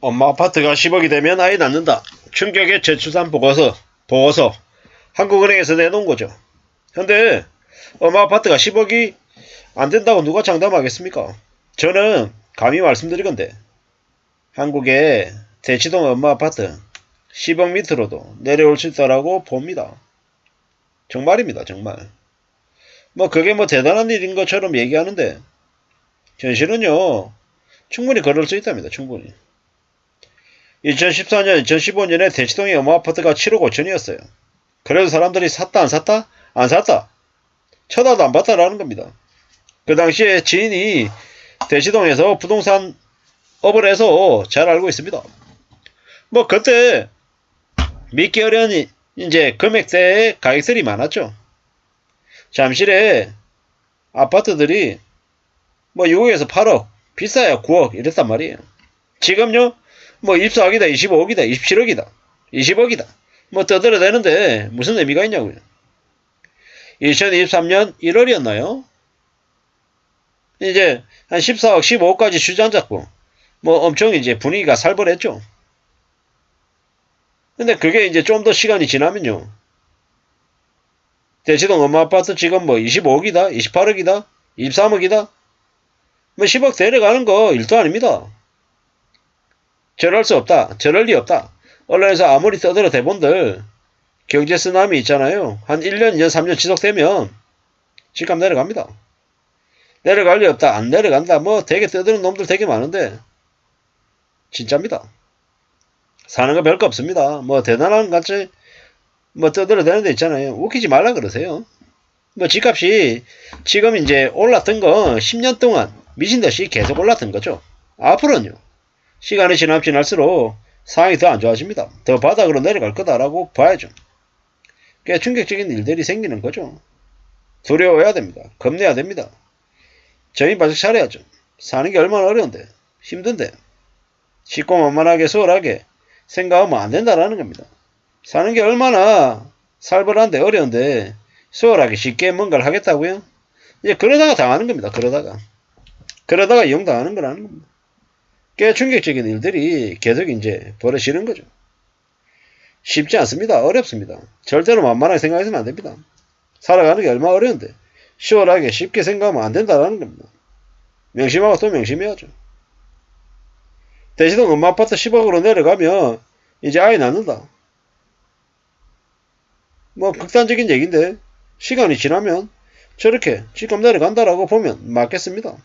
엄마 아파트가 10억이 되면 아이 낳는다. 충격의 저출산 보고서. 한국은행에서 내놓은 거죠. 근데 엄마 아파트가 10억이 안 된다고 누가 장담하겠습니까? 저는 감히 말씀드리건데 한국의 대치동 엄마 아파트 10억 밑으로도 내려올 수 있다라고 봅니다. 정말입니다. 정말. 그게 대단한 일인 것처럼 얘기하는데 현실은요 충분히 그럴 수 있답니다. 충분히. 2014년, 2015년에 대치동의 엄마 아파트가 7억 5천이었어요. 그래서 사람들이 샀다 안 샀다? 안 샀다. 쳐다도 안 봤다라는 겁니다. 그 당시에 지인이 대치동에서 부동산 업을 해서 잘 알고 있습니다. 그때 믿기 어려운 이제 금액대의 가격들이 많았죠. 잠실에 아파트들이 6억에서 8억, 비싸야 9억 이랬단 말이에요. 지금요 24억이다, 25억이다, 27억이다, 20억이다 떠들어대는데 무슨 의미가 있냐고요. 2023년 1월이었나요? 이제 한 14억, 15억까지 주저앉았고 엄청 이제 분위기가 살벌했죠. 근데 그게 이제 좀 더 시간이 지나면요 대치동 엄마 아파트 지금 25억이다, 28억이다, 23억이다 10억 내려가는 거 일도 아닙니다. 저럴 수 없다. 저럴 리 없다. 언론에서 아무리 떠들어 대본들 경제 쓰나미 있잖아요. 한 1년, 2년, 3년 지속되면 집값 내려갑니다. 내려갈 리 없다. 안 내려간다. 되게 떠드는 놈들 되게 많은데 진짜입니다. 사는 거 별거 없습니다. 대단한 같이 떠들어 대는 데 있잖아요. 웃기지 말라 그러세요. 집값이 지금 이제 올랐던 거 10년 동안 미친듯이 계속 올랐던 거죠. 앞으로는요. 시간이 지날수록 상황이 더 안 좋아집니다. 더 바닥으로 내려갈 거다라고 봐야죠. 꽤 충격적인 일들이 생기는 거죠. 두려워해야 됩니다. 겁내야 됩니다. 저희 바짝 차려야죠. 사는 게 얼마나 어려운데, 힘든데, 쉽고 만만하게 수월하게 생각하면 안 된다라는 겁니다. 사는 게 얼마나 살벌한데 어려운데 수월하게 쉽게 뭔가를 하겠다고요? 이제 그러다가 당하는 겁니다. 그러다가 이용당하는 거라는 겁니다. 꽤 충격적인 일들이 계속 이제 벌어지는 거죠. 쉽지 않습니다. 어렵습니다. 절대로 만만하게 생각해서는 안 됩니다. 살아가는 게 얼마나 어려운데 시원하게 쉽게 생각하면 안 된다는 겁니다. 명심하고 또 명심해야죠. 대치동 엄마 아파트 10억으로 내려가면 이제 아이 낳는다. 극단적인 얘기인데 시간이 지나면 저렇게 집값 내려간다라고 보면 맞겠습니다.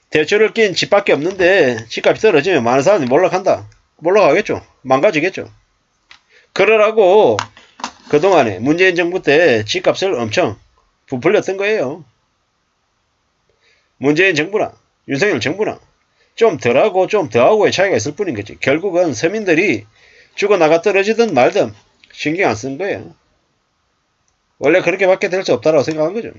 대출을 낀 집밖에 없는데 집값이 떨어지면 많은 사람들이 몰락하겠죠. 망가지겠죠. 그러라고 그동안에 문재인 정부 때 집값을 엄청 부풀렸던 거예요. 문재인 정부나 윤석열 정부나 좀 덜하고 좀 더하고의 차이가 있을 뿐인 거지. 결국은 서민들이 죽어나가 떨어지든 말든 신경 안 쓴 거예요. 원래 그렇게밖에 될 수 없다라고 생각한 거죠.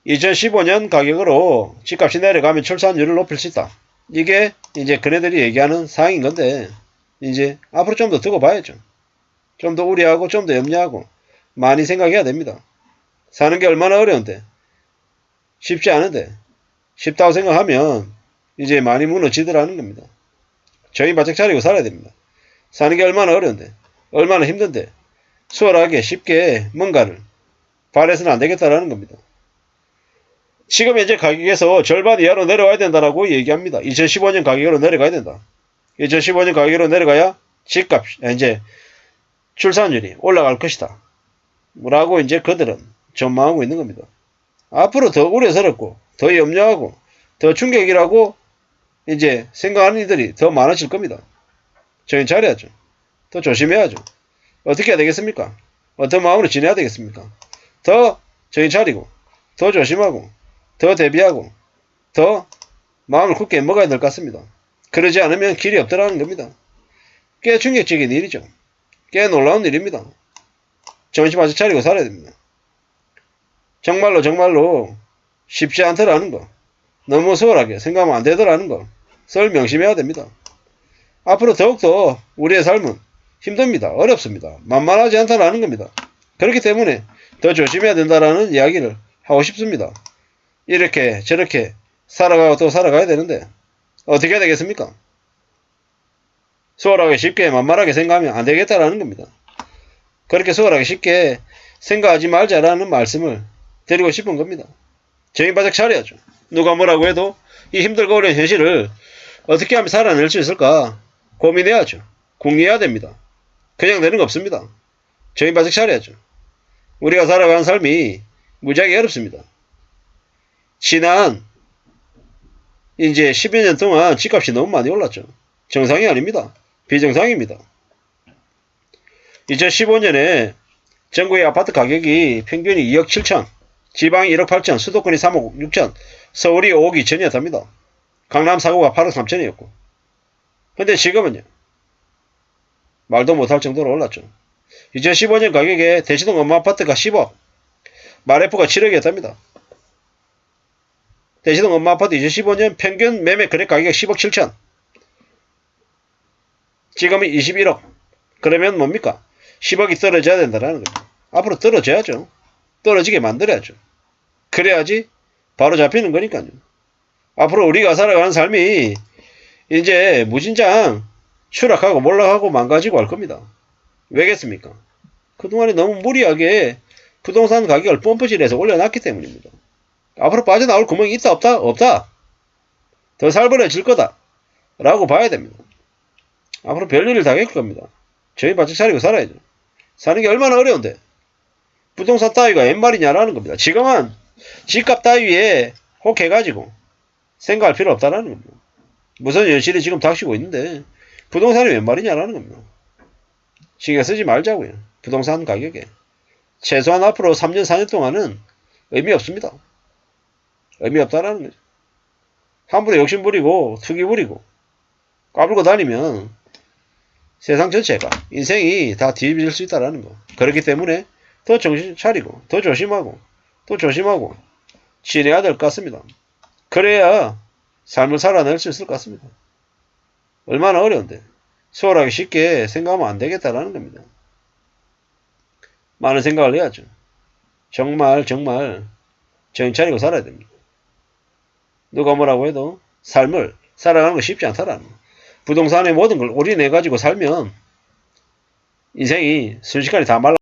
2015년 가격으로 집값이 내려가면 출산율을 높일 수 있다. 이게 이제 그네들이 얘기하는 사항인 건데 이제 앞으로 좀 더 두고 봐야죠. 좀 더 우려하고 좀 더 염려하고 많이 생각해야 됩니다. 사는 게 얼마나 어려운데 쉽지 않은데 쉽다고 생각하면 이제 많이 무너지더라는 겁니다. 저희 바짝 차리고 살아야 됩니다. 사는 게 얼마나 어려운데 얼마나 힘든데 수월하게 쉽게 뭔가를 바래서는 안 되겠다라는 겁니다. 지금 현재 가격에서 절반 이하로 내려와야 된다라고 얘기합니다. 2015년 가격으로 내려가야 된다. 2015년 가격으로 내려가야 집값, 이제 출산율이 올라갈 것이다. 라고 이제 그들은 전망하고 있는 겁니다. 앞으로 더 우려스럽고, 더 염려하고, 더 충격이라고 이제 생각하는 이들이 더 많아질 겁니다. 정신 차려야죠. 더 조심해야죠. 어떻게 해야 되겠습니까? 어떤 마음으로 지내야 되겠습니까? 더 정신 차리고, 더 조심하고, 더 대비하고 더 마음을 굳게 먹어야 될 것 같습니다. 그러지 않으면 길이 없더라는 겁니다. 꽤 충격적인 일이죠. 꽤 놀라운 일입니다. 정신 바짝 차리고 살아야 됩니다. 정말로 쉽지 않더라는 거, 너무 소홀하게 생각하면 안 되더라는 것을 명심해야 됩니다. 앞으로 더욱더 우리의 삶은 힘듭니다. 어렵습니다. 만만하지 않다라는 겁니다. 그렇기 때문에 더 조심해야 된다라는 이야기를 하고 싶습니다. 이렇게 저렇게 살아가고 또 살아가야 되는데 어떻게 해야 되겠습니까? 수월하게 쉽게 만만하게 생각하면 안 되겠다라는 겁니다. 그렇게 수월하게 쉽게 생각하지 말자라는 말씀을 드리고 싶은 겁니다. 정신 바짝 차려야죠. 누가 뭐라고 해도 이 힘들고 어려운 현실을 어떻게 하면 살아낼 수 있을까 고민해야죠. 궁리해야 됩니다. 그냥 되는 거 없습니다. 정신 바짝 차려야죠. 우리가 살아가는 삶이 무지하게 어렵습니다. 지난 이제 10여 년 동안 집값이 너무 많이 올랐죠. 정상이 아닙니다. 비정상입니다. 2015년에 전국의 아파트 가격이 평균이 2억 7천, 지방이 1억 8천, 수도권이 3억 6천, 서울이 5억 2천이었답니다. 강남 4구가 8억 3천이었고. 근데 지금은요. 말도 못할 정도로 올랐죠. 2015년 가격에 대치동 엄마아파트가 10억, 마레프가 7억이었답니다. 대치동 엄마아파트 2015년 평균 매매 거래 가격 10억 7천. 지금은 21억. 그러면 뭡니까? 10억이 떨어져야 된다는 거예요. 앞으로 떨어져야죠. 떨어지게 만들어야죠. 그래야지 바로 잡히는 거니까요. 앞으로 우리가 살아가는 삶이 이제 무진장 추락하고 몰락하고 망가지고 할 겁니다. 왜겠습니까? 그동안에 너무 무리하게 부동산 가격을 펌프질해서 올려놨기 때문입니다. 앞으로 빠져나올 구멍이 있다 없다? 없다. 더 살벌해질 거다. 라고 봐야 됩니다. 앞으로 별일을 당할 겁니다. 저희 바짝 차리고 살아야죠. 사는 게 얼마나 어려운데 부동산 따위가 웬 말이냐라는 겁니다. 지금은 집값 따위에 혹해가지고 생각할 필요 없다라는 겁니다. 무슨 현실이 지금 닥치고 있는데 부동산이 웬 말이냐라는 겁니다. 신경 쓰지 말자고요. 부동산 가격에. 최소한 앞으로 3년 4년 동안은 의미 없습니다. 의미 없다라는 거죠. 함부로 욕심 부리고 투기 부리고 까불고 다니면 세상 전체가 인생이 다 뒤집어질 수 있다라는 거. 그렇기 때문에 더 정신 차리고 더 조심하고 또 조심하고 지내야 될 것 같습니다. 그래야 삶을 살아낼 수 있을 것 같습니다. 얼마나 어려운데 수월하게 쉽게 생각하면 안 되겠다라는 겁니다. 많은 생각을 해야죠. 정말 정신 차리고 살아야 됩니다. 누가 뭐라고 해도 삶을 살아가는 거 쉽지 않다라는 거. 부동산의 모든 걸 올인해가지고 살면 인생이 순식간에 다 말라